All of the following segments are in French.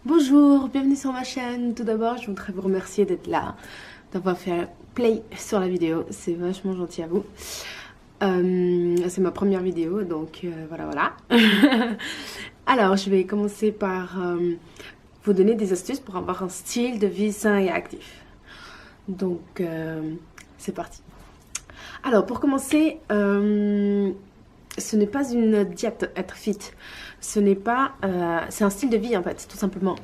Bonjour, bienvenue sur ma chaîne. Tout d'abord, je voudrais vous remercier d'être là, d'avoir fait play sur la vidéo. C'est vachement gentil à vous. C'est ma première vidéo, donc voilà. Alors, je vais commencer par vous donner des astuces pour avoir un style de vie sain et actif. Donc, c'est parti. Alors, pour commencer, ce n'est pas une diète, être fit. Ce n'est pas... c'est un style de vie, en fait, tout simplement.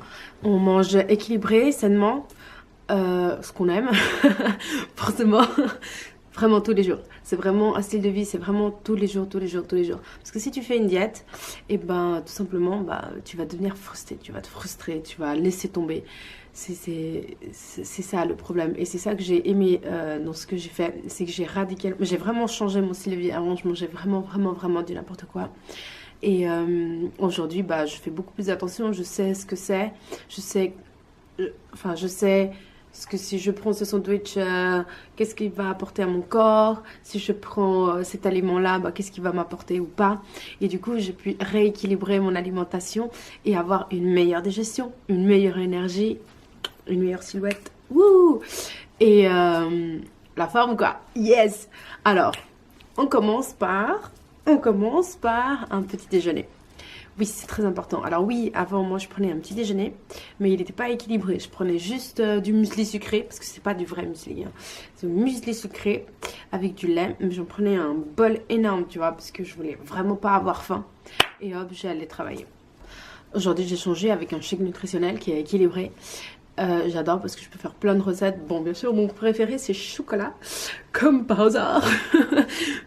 On mange équilibré, sainement, ce qu'on aime, forcément, vraiment tous les jours. C'est vraiment un style de vie, c'est vraiment tous les jours. Parce que si tu fais une diète, et ben, tout simplement, bah, tu vas devenir frustré, tu vas te frustrer, tu vas laisser tomber. C'est ça le problème. Et c'est ça que j'ai aimé dans ce que j'ai fait. C'est que j'ai vraiment changé mon style de vie. Avant, je mangeais vraiment du n'importe quoi. Et aujourd'hui, bah, je fais beaucoup plus attention. Je sais ce que c'est. Je sais ce que si je prends ce sandwich, qu'est-ce qu'il va apporter à mon corps. Si je prends cet aliment-là, bah, qu'est-ce qu'il va m'apporter ou pas. Et du coup, j'ai pu rééquilibrer mon alimentation et avoir une meilleure digestion, une meilleure énergie, une meilleure silhouette. Wouh! Et la forme, quoi. Yes! Alors, on commence par un petit déjeuner. Oui, c'est très important. Alors oui, avant, moi, je prenais un petit déjeuner, mais il n'était pas équilibré. Je prenais juste du muesli sucré, parce que c'est pas du vrai muesli, hein. C'est du muesli sucré avec du lait. Mais j'en prenais un bol énorme, tu vois, parce que je voulais vraiment pas avoir faim. Et hop, j'allais travailler. Aujourd'hui, j'ai changé avec un shake nutritionnel qui est équilibré. J'adore parce que je peux faire plein de recettes. Bon, bien sûr, mon préféré, c'est chocolat, comme par hasard.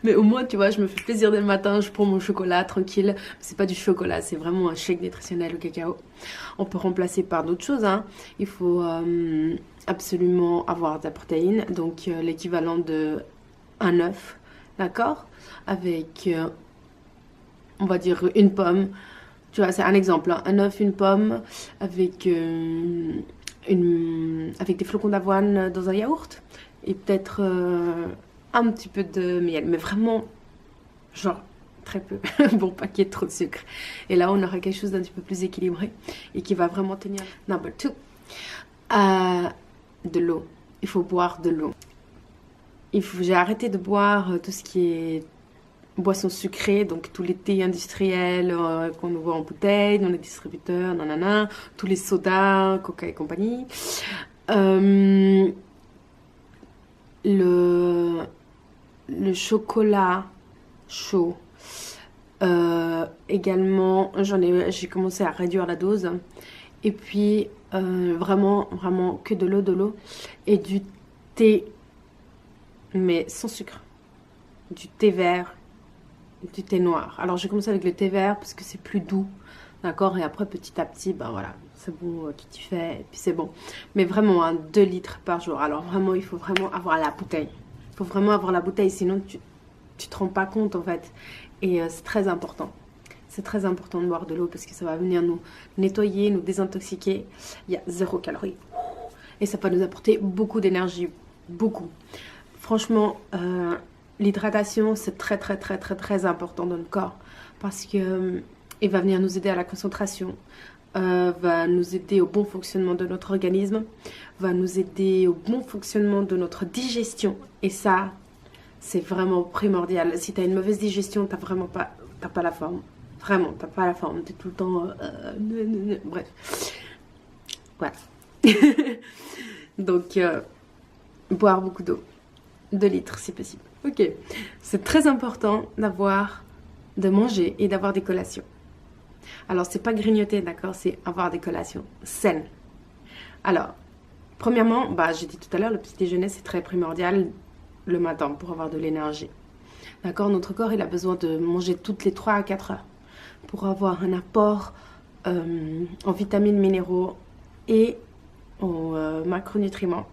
Mais au moins, tu vois, je me fais plaisir dès le matin, je prends mon chocolat tranquille. C'est pas du chocolat, c'est vraiment un shake nutritionnel au cacao. On peut remplacer par d'autres choses, hein. Il faut absolument avoir de la protéine, donc l'équivalent de un œuf, d'accord? Avec, on va dire, une pomme. Tu vois, c'est un exemple, hein. Un œuf, une pomme, avec avec des flocons d'avoine dans un yaourt et peut-être un petit peu de miel, mais vraiment genre très peu pour pas qu'il y ait trop de sucre. Et là on aura quelque chose d'un petit peu plus équilibré et qui va vraiment tenir. Number two, de l'eau. Il faut boire de l'eau. J'ai arrêté de boire tout ce qui est boissons sucrées, donc tous les thés industriels qu'on voit en bouteille, dans les distributeurs, nanana, tous les sodas, Coca et compagnie. Le, le chocolat chaud. Également, j'ai commencé à réduire la dose. Et puis, vraiment que de l'eau et du thé, mais sans sucre. Du thé vert, du thé noir. Alors j'ai commencé avec le thé vert parce que c'est plus doux, d'accord. Et après petit à petit, ben voilà, c'est bon, tu fais, et puis c'est bon. Mais vraiment, hein, 2 litres par jour. Alors vraiment, il faut vraiment avoir la bouteille. Il faut vraiment avoir la bouteille, sinon tu te rends pas compte en fait. Et c'est très important. C'est très important de boire de l'eau parce que ça va venir nous nettoyer, nous désintoxiquer. Il y a 0 calories. Et ça va nous apporter beaucoup d'énergie. Beaucoup. Franchement, l'hydratation, c'est très important dans le corps parce que il va venir nous aider à la concentration, va nous aider au bon fonctionnement de notre organisme, va nous aider au bon fonctionnement de notre digestion. Et ça, c'est vraiment primordial. Si tu as une mauvaise digestion, t'as pas la forme. Vraiment, t'as pas la forme. Tu es tout le temps... bref. Voilà. Donc, boire beaucoup d'eau. 2 litres si possible. Ok. C'est très important de manger et d'avoir des collations. Alors, c'est pas grignoter, d'accord? C'est avoir des collations saines. Alors, premièrement, bah, j'ai dit tout à l'heure, le petit déjeuner, c'est très primordial le matin pour avoir de l'énergie. D'accord? Notre corps, il a besoin de manger toutes les 3 à 4 heures pour avoir un apport en vitamines, minéraux et en macronutriments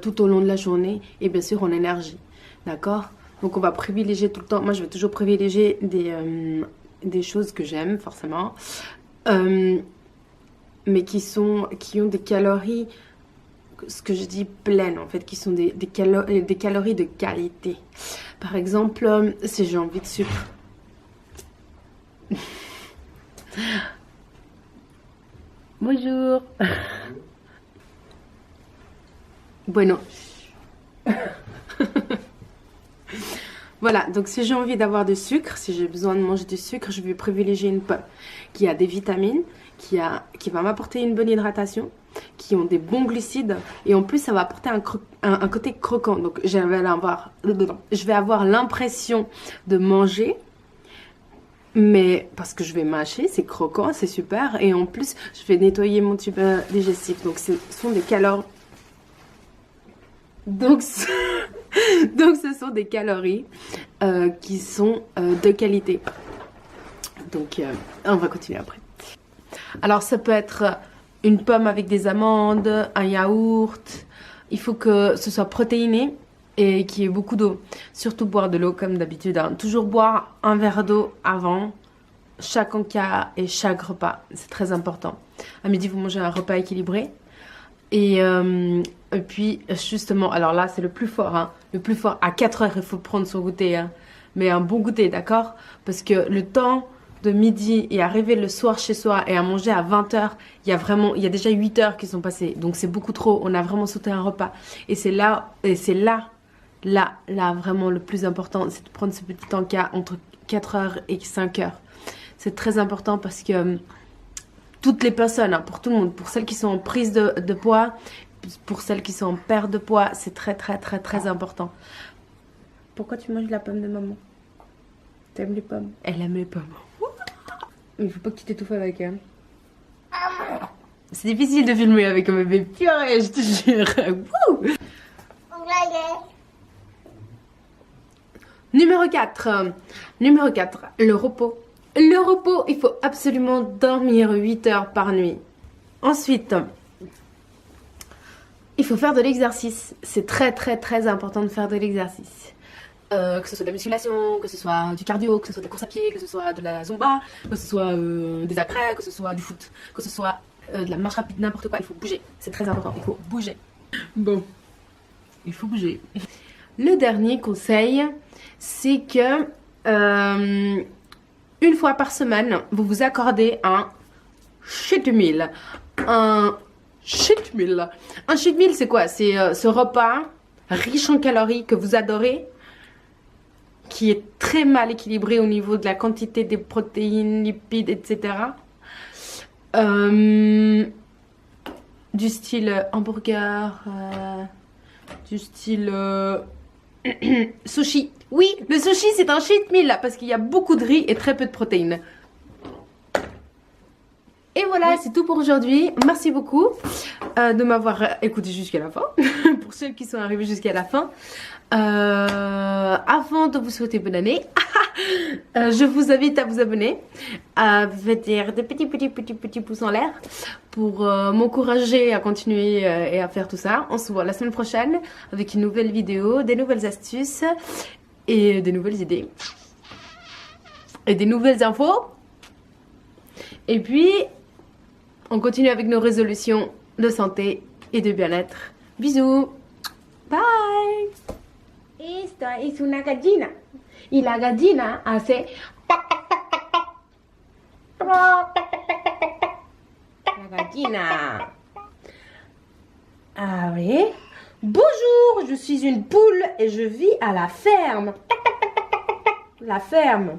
tout au long de la journée et bien sûr en énergie. D'accord? Donc on va privilégier tout le temps. Moi, je vais toujours privilégier des choses que j'aime forcément, mais qui ont des calories, ce que je dis pleines en fait, qui sont des calories de qualité. Par exemple, si j'ai envie de sucre, Bonjour. Bueno. Voilà, donc si j'ai envie d'avoir du sucre, si j'ai besoin de manger du sucre, je vais privilégier une pomme qui a des vitamines, qui va m'apporter une bonne hydratation, qui ont des bons glucides et en plus ça va apporter un côté croquant. Donc je vais avoir l'impression de manger, mais parce que je vais mâcher, c'est croquant, c'est super et en plus je vais nettoyer mon tube digestif. Donc ce sont des calories. Donc ce sont des calories qui sont de qualité. Donc on va continuer après. Alors ça peut être une pomme avec des amandes, un yaourt. Il faut que ce soit protéiné et qu'il y ait beaucoup d'eau. Surtout boire de l'eau comme d'habitude, hein. Toujours boire un verre d'eau avant chaque encas et chaque repas. C'est très important. À midi, vous mangez un repas équilibré. Et puis justement, alors là c'est le plus fort, hein. Le plus fort, à 4 heures il faut prendre son goûter, hein. Mais un bon goûter, d'accord? Parce que le temps de midi et arriver le soir chez soi et à manger à 20 heures, il y a déjà 8 heures qui sont passées. Donc c'est beaucoup trop, on a vraiment sauté un repas. Et c'est là vraiment le plus important, c'est de prendre ce petit encas entre 4 heures et 5 heures. C'est très important parce que toutes les personnes, hein, pour tout le monde, pour celles qui sont en prise de poids, pour celles qui sont en perte de poids, c'est très très très très important. Pourquoi tu manges la pomme de maman? T'aimes les pommes? Elle aime les pommes. Il faut pas que tu t'étouffes avec elle. C'est difficile de filmer avec un bébé. Purée, je te jure. Numéro 4. Numéro 4, le repos. Le repos, il faut absolument dormir 8 heures par nuit. Ensuite, il faut faire de l'exercice. C'est très très très important de faire de l'exercice. Que ce soit de la musculation, que ce soit du cardio, que ce soit de la course à pied, que ce soit de la zumba, que ce soit des après, que ce soit du foot, que ce soit de la marche rapide, n'importe quoi. Il faut bouger. C'est très important. Il faut bouger. Bon, il faut bouger. Le dernier conseil, c'est que une fois par semaine, vous vous accordez un cheat meal. Un cheat meal. Un cheat meal, c'est quoi? C'est ce repas riche en calories que vous adorez, qui est très mal équilibré au niveau de la quantité des protéines, lipides, etc. Du style hamburger, du style sushi. Oui, le sushi c'est un cheat meal là, parce qu'il y a beaucoup de riz et très peu de protéines. Et voilà, c'est tout pour aujourd'hui. Merci beaucoup de m'avoir écouté jusqu'à la fin. Pour ceux qui sont arrivés jusqu'à la fin. Avant de vous souhaiter bonne année, je vous invite à vous abonner, à faire des petits pouces en l'air pour m'encourager à continuer et à faire tout ça. On se voit la semaine prochaine avec une nouvelle vidéo, des nouvelles astuces et des nouvelles idées et des nouvelles infos. Et puis, on continue avec nos résolutions de santé et de bien-être. Bisous. Bye. Esta es una gallina. Y la gallina hace... La gallina. Ah oui. Bonjour, je suis une poule et je vis à la ferme. La ferme.